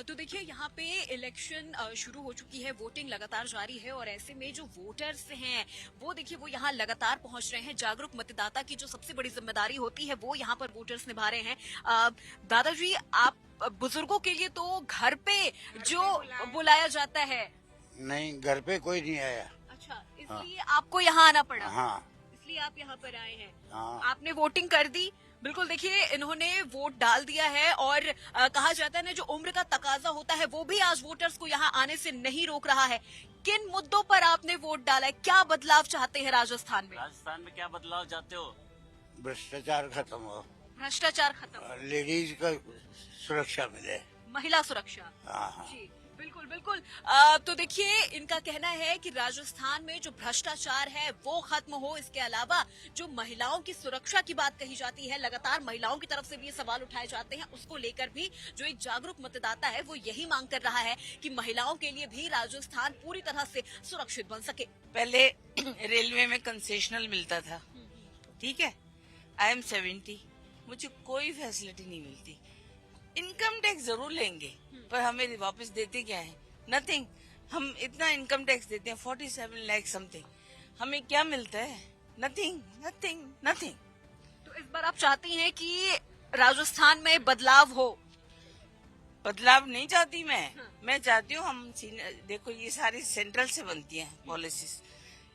तो देखिए यहाँ पे इलेक्शन शुरू हो चुकी है, वोटिंग लगातार जारी है और ऐसे में जो वोटर्स हैं वो देखिए वो यहाँ लगातार पहुंच रहे हैं। जागरूक मतदाता की जो सबसे बड़ी जिम्मेदारी होती है वो यहाँ पर वोटर्स निभा रहे हैं। दादाजी, आप बुजुर्गों के लिए तो घर पे जो बुलाया जाता है। नहीं, घर पे कोई नहीं आया। अच्छा, इसलिए आपको यहाँ आना पड़ा। हाँ इसलिए आप यहाँ पर आए हैं। हाँ। आपने वोटिंग कर दी? बिल्कुल, देखिए इन्होंने वोट डाल दिया है और कहा जाता है ना, जो उम्र का तकाजा होता है वो भी आज वोटर्स को यहाँ आने से नहीं रोक रहा है। किन मुद्दों पर आपने वोट डाला है? क्या बदलाव चाहते हैं राजस्थान में? राजस्थान में क्या बदलाव चाहते हो? भ्रष्टाचार खत्म हो, भ्रष्टाचार खत्म, लेडीज का सुरक्षा मिले, महिला सुरक्षा। हाँ। जी बिल्कुल बिल्कुल। तो देखिए इनका कहना है कि राजस्थान में जो भ्रष्टाचार है वो खत्म हो। इसके अलावा जो महिलाओं की सुरक्षा की बात कही जाती है, लगातार महिलाओं की तरफ से भी ये सवाल उठाए जाते हैं, उसको लेकर भी जो एक जागरूक मतदाता है वो यही मांग कर रहा है कि महिलाओं के लिए भी राजस्थान पूरी तरह से सुरक्षित बन सके। पहले रेलवे में कंसेशनल मिलता था, ठीक है। आई एम 70, मुझे कोई फैसिलिटी नहीं मिलती। इनकम टैक्स जरूर लेंगे पर हमें वापस देते क्या है? नथिंग। हम इतना इनकम टैक्स देते हैं 47 लाख समथिंग, हमें क्या मिलता है? Nothing nothing nothing. तो इस बार आप चाहती हैं कि राजस्थान में बदलाव हो? बदलाव नहीं चाहती मैं चाहती हूँ हम देखो, ये सारी सेंट्रल से बनती हैं पॉलिसीज,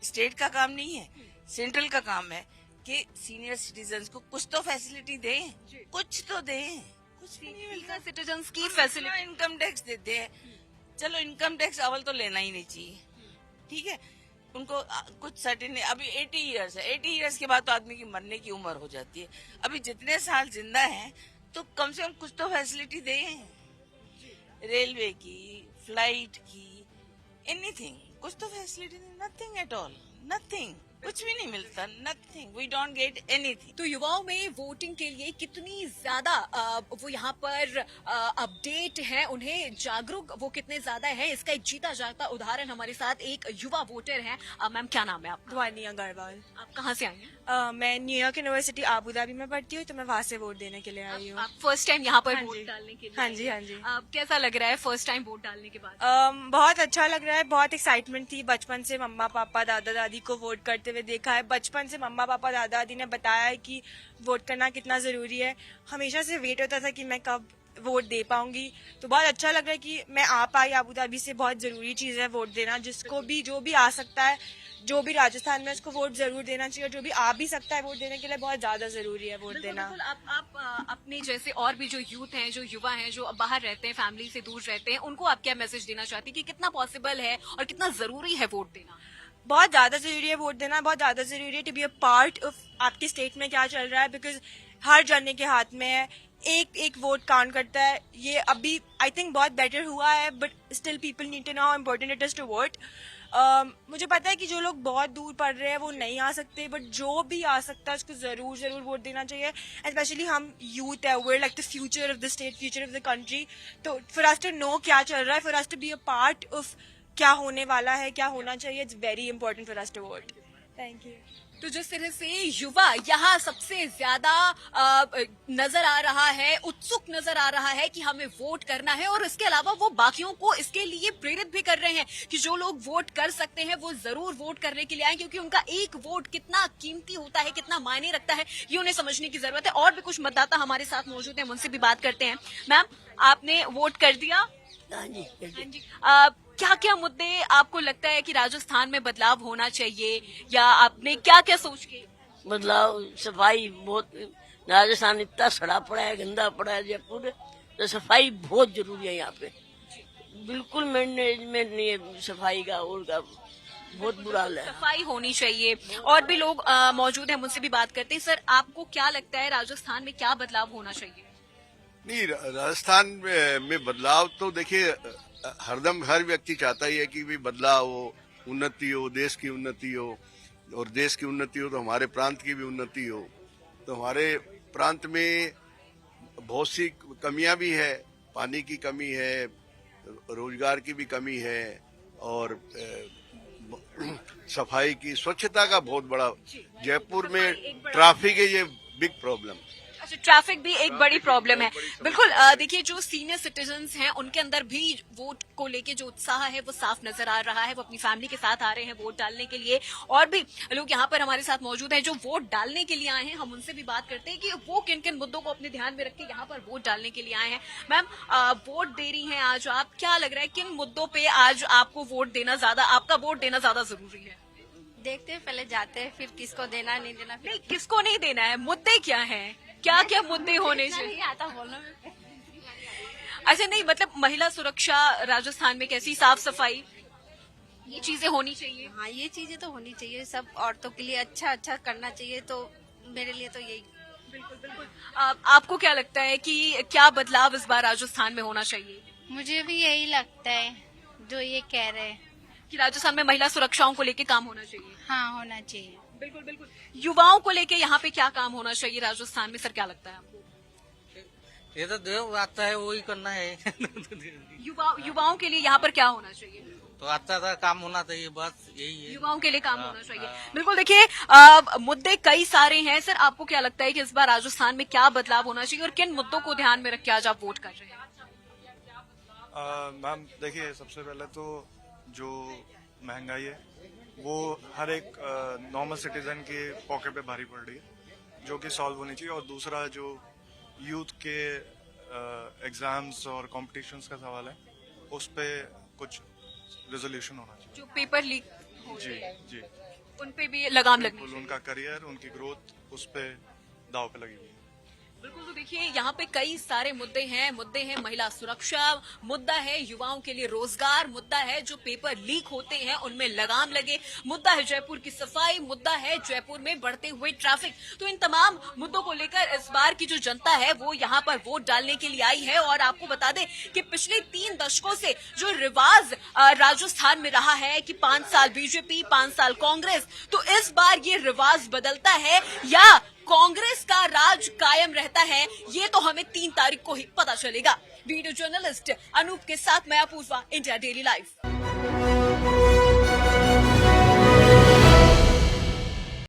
स्टेट का काम नहीं है। सेंट्रल का काम है कि सीनियर सिटीजन्स को कुछ तो फैसिलिटी दें, कुछ तो दें। कुछ भी नहीं मिलता। सिटीजन्स की फैसिलिटी, इनकम टैक्स देते हैं, चलो इनकम टैक्स अवल तो लेना ही नहीं चाहिए, ठीक है। उनको कुछ सर्टेन, अभी 80 इयर्स है, 80 इयर्स के बाद तो आदमी की मरने की उम्र हो जाती है। अभी जितने साल जिंदा हैं तो कम से कम कुछ तो फैसिलिटी दें, रेलवे की, फ्लाइट की, एनीथिंग, कुछ तो फैसिलिटी दें। नथिंग एट ऑल, नथिंग, कुछ भी नहीं मिलता, nothing, we don't get anything. तो युवाओं में वोटिंग के लिए कितनी ज्यादा वो यहाँ पर अपडेट है, उन्हें जागरूक वो कितने ज्यादा है, इसका एक जीता जागता उदाहरण हमारे साथ एक युवा वोटर है। मैम, क्या नाम है आपका? ध्वनि अग्रवाल। आप कहाँ से आई हैं? मैं न्यूयॉर्क यूनिवर्सिटी आबू धाबी में पढ़ती हूँ, तो मैं वहाँ से वोट देने के लिए आई हूँ। आप फर्स्ट टाइम यहाँ पर हाँ वोट जी। डालने के लिए? हाँ जी, हाँ जी। कैसा लग रहा है फर्स्ट टाइम वोट डालने के बाद? बहुत अच्छा लग रहा है, बहुत एक्साइटमेंट थी। बचपन से मम्मा पापा दादा दादी को वोट करते हुए देखा है, बचपन से मम्मा पापा दादा दादी ने बताया है कि वोट करना कितना जरूरी है। हमेशा से वेट होता था कि मैं कब वोट दे पाऊंगी, तो बहुत अच्छा लग रहा है कि मैं आ पाई आबू धाबी से। बहुत जरूरी चीज है वोट देना, जिसको भी जो भी आ सकता है, जो भी राजस्थान में, उसको वोट जरूर देना चाहिए। जो भी आ भी सकता है वोट देने के लिए, बहुत ज्यादा जरूरी है वोट देना। बिल्कुल, आप अपने जैसे और भी जो यूथ हैं, जो युवा हैं, जो बाहर रहते हैं, फैमिली से दूर रहते हैं, उनको आप क्या मैसेज देना चाहती हैं कि कितना पॉसिबल है और कितना जरूरी है वोट देना? बहुत ज्यादा जरूरी है वोट देना, बहुत ज्यादा जरूरी है to be a part of आपके स्टेट में क्या चल रहा है, बिकॉज हर जने के हाथ में है, एक एक वोट काउंट करता है। ये अभी आई थिंक बहुत बेटर हुआ है, but still people need to know how important it is to vote. मुझे पता है कि जो लोग बहुत दूर पढ़ रहे हैं वो नहीं आ सकते, बट जो भी आ सकता है उसको जरूर जरूर वोट देना चाहिए। स्पेशली हम यूथ है, we're like the future of the state, future of the country, तो फॉर अस टू नो क्या चल रहा है, for us to be a part of क्या होने वाला है, क्या होना चाहिए, it's very important for us to vote. Thank you. तो जिस तरह से युवा यहाँ सबसे ज्यादा नजर आ रहा है, उत्सुक नजर आ रहा है कि हमें वोट करना है, और इसके अलावा वो बाकियों को इसके लिए प्रेरित भी कर रहे हैं कि जो लोग वोट कर सकते हैं वो जरूर वोट करने के लिए आए, क्योंकि उनका एक वोट कितना कीमती होता है, कितना मायने रखता है, ये उन्हें समझने की जरूरत है। और भी कुछ मतदाता हमारे साथ मौजूद हैं, उनसे भी बात करते हैं। मैम, आपने वोट कर दिया? हाँ जी। हाँ जी। क्या क्या मुद्दे आपको लगता है कि राजस्थान में बदलाव होना चाहिए, या आपने क्या क्या सोच के? बदलाव, सफाई बहुत, राजस्थान इतना सड़ा पड़ा है, गंदा पड़ा है जयपुर, तो सफाई बहुत जरूरी है यहाँ पे। बिल्कुल मैनेजमेंट नहीं है सफाई का, और का बहुत बुरा हाल है। सफाई होनी चाहिए। और भी लोग मौजूद हैं, मुझसे भी बात करते हैं। सर, आपको क्या लगता है राजस्थान में क्या बदलाव होना चाहिए? नहीं, राजस्थान में बदलाव तो देखिए हरदम हर व्यक्ति चाहता ही है कि भी बदलाव हो, उन्नति हो, देश की उन्नति हो, और देश की उन्नति हो तो हमारे प्रांत की भी उन्नति हो। तो हमारे प्रांत में बहुत सी कमियां भी है, पानी की कमी है, रोजगार की भी कमी है, और सफाई की, स्वच्छता का बहुत बड़ा, जयपुर में ट्रैफिक है, ये बिग प्रॉब्लम। अच्छा, ट्रैफिक भी एक बड़ी प्रॉब्लम है। बिल्कुल, देखिए जो सीनियर सिटीजन्स हैं उनके अंदर भी वोट को लेके जो उत्साह है वो साफ नजर आ रहा है। वो अपनी फैमिली के साथ आ रहे हैं वोट डालने के लिए, और भी लोग यहाँ पर हमारे साथ मौजूद हैं जो वोट डालने के लिए आए हैं। हम उनसे भी बात करते हैं कि वो किन किन मुद्दों को अपने ध्यान में रख के यहाँ पर वोट डालने के लिए आए हैं। मैम, वोट दे रही हैं आज आप, क्या लग रहा है किन मुद्दों पे आज आपको वोट देना ज्यादा, आपका वोट देना ज्यादा जरूरी है? देखते हैं, पहले जाते हैं, फिर किसको देना नहीं देना। नहीं, किसको नहीं देना है, मुद्दे क्या हैं, क्या क्या मुद्दे होने चाहिए? नहीं आता बोलना में। अच्छा, नहीं मतलब महिला सुरक्षा राजस्थान में कैसी, साफ सफाई, ये चीजें होनी चाहिए। हाँ, ये चीजें तो होनी चाहिए, सब औरतों के लिए अच्छा अच्छा करना चाहिए, तो मेरे लिए तो यही। बिल्कुल बिल्कुल। आपको क्या लगता है कि क्या बदलाव इस बार राजस्थान में होना चाहिए? मुझे भी यही लगता है जो ये कह रहे हैं। कि राजस्थान में महिला सुरक्षाओं को लेके काम होना चाहिए? हाँ, होना चाहिए। बिल्कुल बिल्कुल। युवाओं को लेके यहाँ पे क्या काम होना चाहिए राजस्थान में, सर क्या लगता है आपको? ये तो जो आता है वो ही करना है। युवाओं के लिए यहाँ पर क्या होना चाहिए? तो आता था काम होना चाहिए, बस यही है। युवाओं के लिए काम हाँ, होना चाहिए। हाँ। बिल्कुल, देखिए मुद्दे कई सारे हैं। सर आपको क्या लगता है कि इस बार राजस्थान में क्या बदलाव होना चाहिए और किन मुद्दों को ध्यान में रख के आज आप वोट कर रहे हैं? मैम देखिए, सबसे पहले तो जो महंगाई है वो हर एक नॉर्मल सिटीजन के पॉकेट पे भारी पड़ रही है, जो कि सॉल्व होनी चाहिए। और दूसरा जो यूथ के एग्जाम्स और कॉम्पिटिशन्स का सवाल है, उस पे कुछ रेजोल्यूशन होना चाहिए। जो पेपर लीक हो जी रहे हैं, जी, उन पे भी लगाम लगनी बिल्कुल। चाहिए। उनका करियर, उनकी ग्रोथ उस पे दाव पे लगी हुई है। बिल्कुल, तो देखिए यहाँ पे कई सारे मुद्दे हैं महिला सुरक्षा, मुद्दा है युवाओं के लिए रोजगार, मुद्दा है जो पेपर लीक होते हैं उनमें लगाम लगे, मुद्दा है जयपुर की सफाई, मुद्दा है जयपुर में बढ़ते हुए ट्रैफिक। तो इन तमाम मुद्दों को लेकर इस बार की जो जनता है वो यहाँ पर वोट डालने के लिए आई है। और आपको बता दें कि पिछले 3 दशकों से जो रिवाज राजस्थान में रहा है कि 5 साल बीजेपी 5 साल कांग्रेस, तो इस बार ये रिवाज बदलता है या कांग्रेस का राज कायम रहता है, ये तो हमें 3 तारीख को ही पता चलेगा। वीडियो जर्नलिस्ट अनूप के साथ मैं अपूर्वा, इंडिया डेली लाइव।